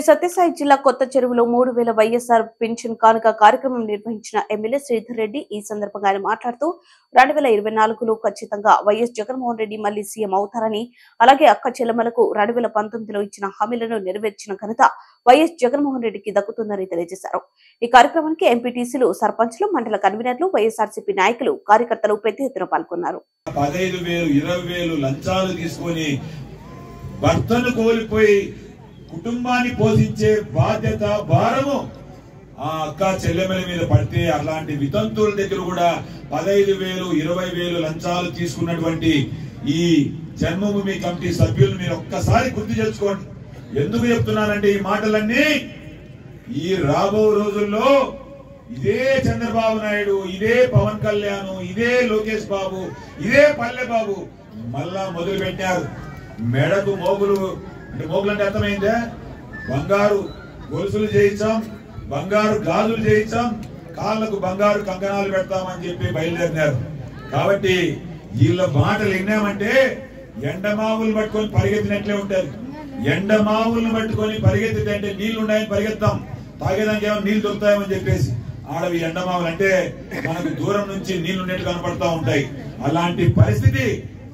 శ్రీ సత్యసాయి జిల్లా కొత్త చెరువులో 3000 వైఎస్ఆర్ పింఛన్ కానుక కార్యక్రమం నిర్వహించిన ఎమ్మెల్యే శ్రీధర్ రెడ్డి ఈ సందర్భంగా ఆయన మాట్లాడుతూ 2024లో ఖచ్చితంగా వైఎస్ జగన్మోహన్ రెడ్డి మళ్లీ సీఎం అవుతారని, అలాగే అక్క చెల్లెమ్మలకు 2019లో ఇచ్చిన హామీలను నెరవేర్చిన ఘనత వైఎస్ జగన్మోహన్ రెడ్డికి దక్కుతుందని తెలియజేశారు. ఈ కార్యక్రమానికి ఎంపీటీసీలు, సర్పంచ్లు, మండల కన్వీనర్లు, వైఎస్ఆర్సీపీ నాయకులు, కార్యకర్తలు పెద్ద ఎత్తున పాల్గొన్నారు. 15,000, 20,000 లంచాలు తీసుకొని భర్తను కోల్పోయి కుటుంబాన్ని పోషించే బాధ్యత, భారము ఆ అక్క చెల్లెమ్మల మీద పడితే అలాంటి వితంతువుల దగ్గర కూడా 15,000, 20,000 లంచాలు తీసుకున్నటువంటి ఈ జన్మభూమి కమిటీ సభ్యులు మీరు ఒక్కసారి గుర్తు చేసుకోండి. ఎందుకు చెప్తున్నానంటే ఈ మాటలన్నీ ఈ రాబో రోజుల్లో ఇదే చంద్రబాబు నాయుడు, ఇదే పవన్ కళ్యాణ్, ఇదే లోకేష్ బాబు, ఇదే పల్లె బాబు మళ్ళా మొదలు పెట్టారు. మెడకు మోగులు అంటే మోగులు అంటే అర్థమైందే, బంగారు గొలుసులు చేయించాం, బంగారు గాజులు చేయించాం, కాళ్ళకు బంగారు కంకణాలు పెడతామని చెప్పి బయలుదేరినారు. కాబట్టి వీళ్ళ మాటలు విన్నామంటే ఎండమావులు పట్టుకొని పరిగెత్తినట్లే ఉంటారు. ఎండమావులను పట్టుకొని పరిగెత్తితే నీళ్లు ఉన్నాయని పరిగెత్తాం, తాగేదానికి ఏమో నీళ్లు దొరుకుతాయని చెప్పేసి ఆడవి ఎండమావులు అంటే మనకు దూరం నుంచి నీళ్లు ఉన్నట్టు కనపడతా ఉంటాయి. అలాంటి పరిస్థితి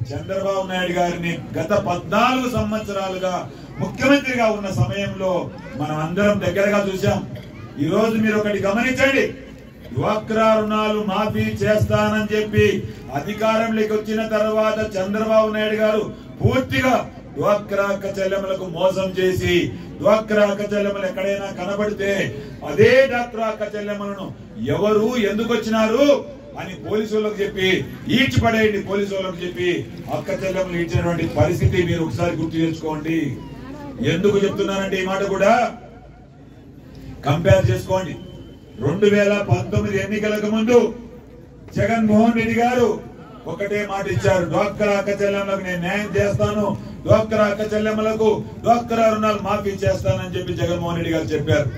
చంద్రబాబు నాయుడు గారిని గత 14 సంవత్సరాలుగా ముఖ్యమంత్రిగా ఉన్న సమయంలో మనం అందరం దగ్గరగా చూసాం. ఈ రోజు మీరు ఒకటి గమనించండి, డ్వాక్రా రుణాలు మాఫీ చేస్తానని చెప్పి అధికారంలోకి వచ్చిన తర్వాత చంద్రబాబు నాయుడు గారు పూర్తిగా డ్వాక్రా అక్క చెల్లెమ్మలకు మోసం చేసి, డ్వాక్రా అక్క చెల్లెమ్మలు ఎక్కడైనా కనబడితే అదే డ్వాక్రా అక్క చెల్లెమ్మలను ఎవరు ఎందుకు వచ్చినారు అని పోలీసులకు చెప్పి ఈడ్చిపడేయండి, పోలీసులకు చెప్పి అక్క చెల్లెమ్మలు ఇచ్చినటువంటి పరిస్థితి మీరు ఒకసారి గుర్తు చేసుకోండి. ఎందుకు చెప్తున్నానంటే ఈ మాట కూడా కంపేర్ చేసుకోండి. 2019 ఎన్నికలకు ముందు జగన్మోహన్ రెడ్డి గారు ఒకటే మాట ఇచ్చారు, డ్వాక్రా అక్క చెల్లెమ్మలకు నేను న్యాయం చేస్తాను, డ్వాక్రా అక్క చెల్లెమ్మలకు డ్వాక్రా రుణాలు మాఫీ చేస్తానని చెప్పి జగన్మోహన్ రెడ్డి గారు చెప్పారు.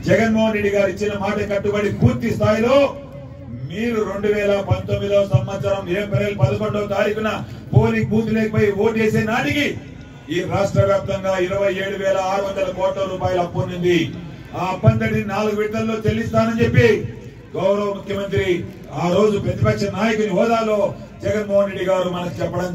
జగన్మోహన్ రెడ్డి గారు ఇచ్చిన మాట కట్టుబడి పూర్తి స్థాయిలో మీరు 2019వ సంవత్సరం ఏప్రిల్ 11వ తారీఖున పోలింగ్ బూత్ లేకపోయి ఓటేసే నాటికి ఈ రాష్ట్ర వ్యాప్తంగా 27,600 కోట్ల రూపాయల అప్పు ఉంది. ఆ అప్పంతటిని 4 విడతల్లో చెల్లిస్తానని చెప్పి గౌరవ ముఖ్యమంత్రి ఆ రోజు ప్రతిపక్ష నాయకుని హోదాలో జగన్మోహన్ రెడ్డి గారు మనకు చెప్పడం